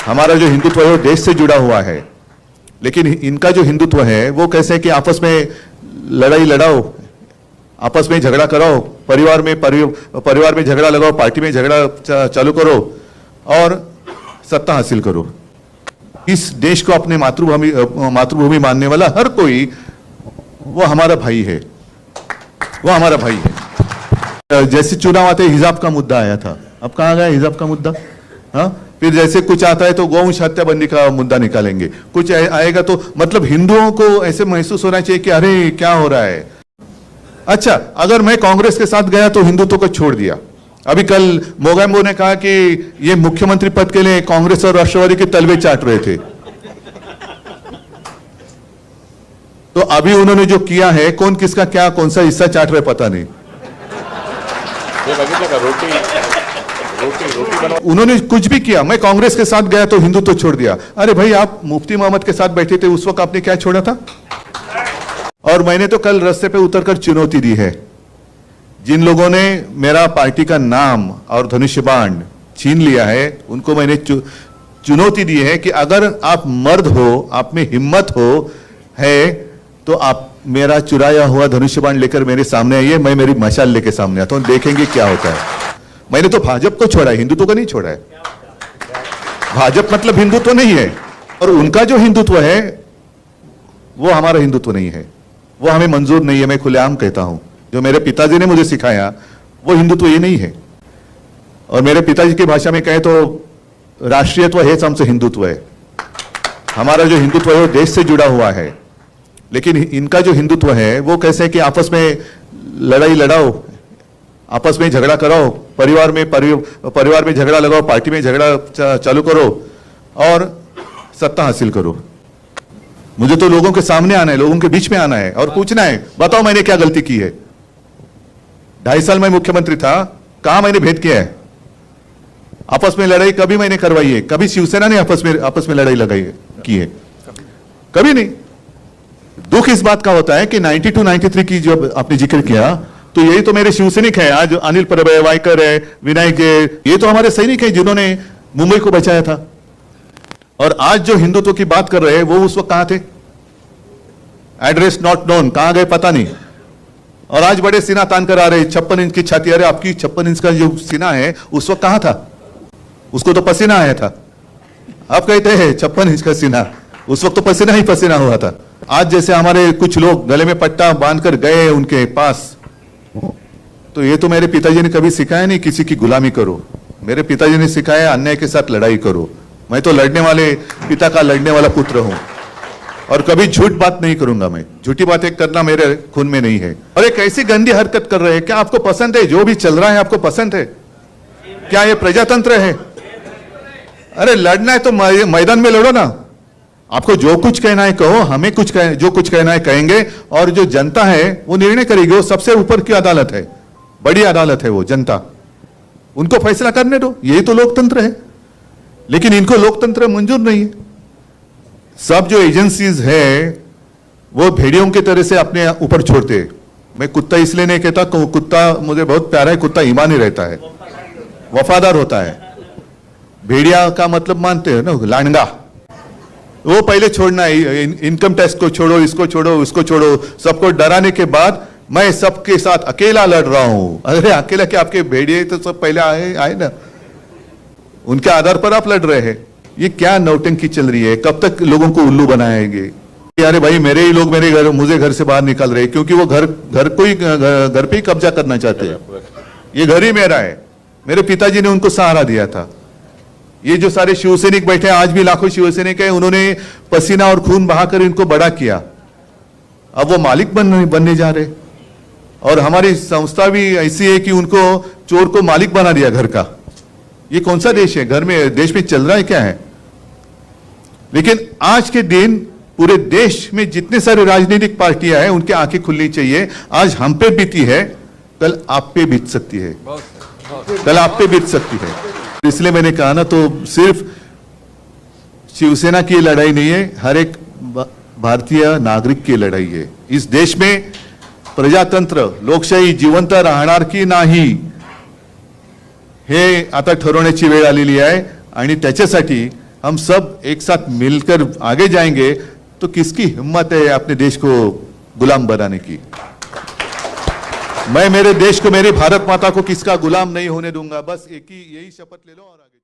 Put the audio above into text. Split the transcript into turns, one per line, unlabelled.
हमारा जो हिंदुत्व है वो देश से जुड़ा हुआ है, लेकिन इनका जो हिंदुत्व है वो कैसे है कि आपस में लड़ाई लड़ाओ, आपस में झगड़ा कराओ, परिवार में झगड़ा लगाओ, पार्टी में झगड़ा चालू करो और सत्ता हासिल करो। इस देश को अपने मातृभूमि मानने वाला हर कोई वो हमारा भाई है, वो हमारा भाई है। जैसे चुनाव आते हिजाब का मुद्दा आया था, अब कहाँ गया हिजाब का मुद्दा? हाँ, फिर जैसे कुछ आता है तो गौवंश हत्याबंदी का मुद्दा निकालेंगे, कुछ आएगा तो मतलब हिंदुओं को ऐसे महसूस होना चाहिए कि अरे क्या हो रहा है। अच्छा, अगर मैं कांग्रेस के साथ गया तो हिंदुत्व को छोड़ दिया। अभी कल मोगैम्बो ने कहा कि ये मुख्यमंत्री पद के लिए कांग्रेस और राष्ट्रवादी के तलवे चाट रहे थे। तो अभी उन्होंने जो किया है, कौन किसका क्या कौन सा हिस्सा चाट रहे पता नहीं। उन्होंने कुछ भी किया, मैं कांग्रेस के साथ गया तो हिंदुत्व छोड़ दिया। अरे भाई, आप मुफ्ती मोहम्मद के साथ बैठे थे, उस वक्त आपने क्या छोड़ा था? और मैंने तो कल रास्ते पे उतरकर चुनौती दी है, जिन लोगों ने मेरा पार्टी का नाम और धनुष्य बाण छीन लिया है उनको मैंने चुनौती दी है कि अगर आप मर्द हो, आप में हिम्मत हो है तो आप मेरा चुराया हुआ धनुष्य बाण लेकर मेरे सामने आइए, मैं मेरी मशाल लेके सामने आता हूं, देखेंगे क्या होता है। मैंने तो भाजपा को छोड़ा है, हिंदुत्व को नहीं छोड़ा है। भाजपा मतलब हिंदुत्व नहीं है, और उनका जो हिंदुत्व है वो हमारा हिंदुत्व नहीं है, वो हमें मंजूर नहीं है। मैं खुलेआम कहता हूं, जो मेरे पिताजी ने मुझे सिखाया वो हिंदुत्व ये नहीं है। और मेरे पिताजी की भाषा में कहे तो राष्ट्रीयत्व है हमसे हिंदुत्व है। हमारा जो हिंदुत्व है वो देश से जुड़ा हुआ है, लेकिन इनका जो हिंदुत्व है वो कैसे है कि आपस में लड़ाई लड़ाओ, आपस में झगड़ा कराओ, परिवार में झगड़ा लगाओ, पार्टी में झगड़ा चालू करो और सत्ता हासिल करो। मुझे तो लोगों के सामने आना है, लोगों के बीच में आना है और पूछना है, बताओ मैंने क्या गलती की है। 2.5 साल मैं मुख्यमंत्री था, कहां मैंने भेद किया है? आपस में लड़ाई कभी मैंने करवाई है? कभी शिवसेना ने आपस में लड़ाई लगाई की है? कभी नहीं। दुख इस बात का होता है कि 92-93 की जब आपने जिक्र किया तो यही तो मेरे शिवसैनिक है। आज अनिल परब है, वायकर है, विनायक है, ये तो हमारे सैनिक है जिन्होंने मुंबई को बचाया था। और आज जो हिंदुत्व की बात कर रहे हैं वो उस वक्त कहां थे? एड्रेस नॉट नोन, कहां गए पता नहीं। और आज बड़े सीना तान कर आ रहे, 56 इंच की छाती। अरे आपकी 56 इंच का जो सीना है उस वक्त कहां था? उसको तो पसीना आया था। आप कहते हैं 56 इंच का सीना, उस वक्त तो पसीना ही पसीना हुआ था। आज जैसे हमारे कुछ लोग गले में पट्टा बांधकर गए उनके पास, तो ये तो मेरे पिताजी ने कभी सिखाया नहीं किसी की गुलामी करो। मेरे पिताजी ने सिखाया अन्याय के साथ लड़ाई करो। मैं तो लड़ने वाले पिता का लड़ने वाला पुत्र हूं और कभी झूठ बात नहीं करूंगा। मैं झूठी बातें करना मेरे खून में नहीं है। और एक ऐसी गंदी हरकत कर रहे हैं, क्या आपको पसंद है? जो भी चल रहा है आपको पसंद है क्या? ये प्रजातंत्र है? अरे लड़ना है तो मैदान में लड़ो ना। आपको जो कुछ कहना है कहो, हमें जो कुछ कहना है कहेंगे, और जो जनता है वो निर्णय करेगी। वो सबसे ऊपर की अदालत है, बड़ी अदालत है वो जनता, उनको फैसला करने दो। यही तो लोकतंत्र है। लेकिन इनको लोकतंत्र मंजूर नहीं है। सब जो एजेंसीज है वो भेड़ियों की तरह से अपने ऊपर छोड़ते हैं। मैं कुत्ता इसलिए नहीं कहता, कुत्ता मुझे बहुत प्यारा है, कुत्ता ईमानी रहता है, वफादार होता है। भेड़िया का मतलब मानते हैं ना, लांडगा। वो पहले छोड़ना है, इनकम टैक्स को छोड़ो, इसको छोड़ो, उसको छोड़ो, सबको डराने के बाद मैं सबके साथ अकेला लड़ रहा हूं। अरे अकेला क्या, आपके भेड़िए तो सब पहले आए ना, उनके आधार पर आप लड़ रहे हैं। ये क्या नौटंकी चल रही है? कब तक लोगों को उल्लू बनाएंगे? अरे भाई, मेरे ही लोग मुझे घर से बाहर निकाल रहे हैं क्योंकि वो घर पे ही कब्जा करना चाहते हैं। ये घर ही मेरा है। मेरे पिताजी ने उनको सहारा दिया था। ये जो सारे शिवसैनिक बैठे हैं, आज भी लाखों शिवसैनिक हैं, उन्होंने पसीना और खून बहाकर इनको बड़ा किया। अब वो मालिक बनने जा रहे। और हमारी संस्था भी ऐसी है कि उनको चोर को मालिक बना दिया घर का। ये कौन सा देश है? घर में देश में चल रहा है क्या है? लेकिन आज के दिन पूरे देश में जितने सारे राजनीतिक पार्टियां हैं उनकी आंखें खुलनी चाहिए। आज हम पे बीती है, कल आप पे बीत सकती है, कल आप पे बीत सकती है। इसलिए मैंने कहा ना, तो सिर्फ शिवसेना की लड़ाई नहीं है, हर एक भारतीय नागरिक की लढाई आहे। इस देश में प्रजातंत्र लोकशाही जिवंत राहणार की नाही हे आता ठरवण्याची वेळ आलेली आहे आणि त्याच्यासाठी हम सब एक साथ मिलकर आगे जाएंगे तो किसकी हिम्मत है अपने देश को गुलाम बनाने की। मैं मेरे देश को, मेरी भारत माता को किसका गुलाम नहीं होने दूंगा। बस एक ही यही शपथ ले लो और आगे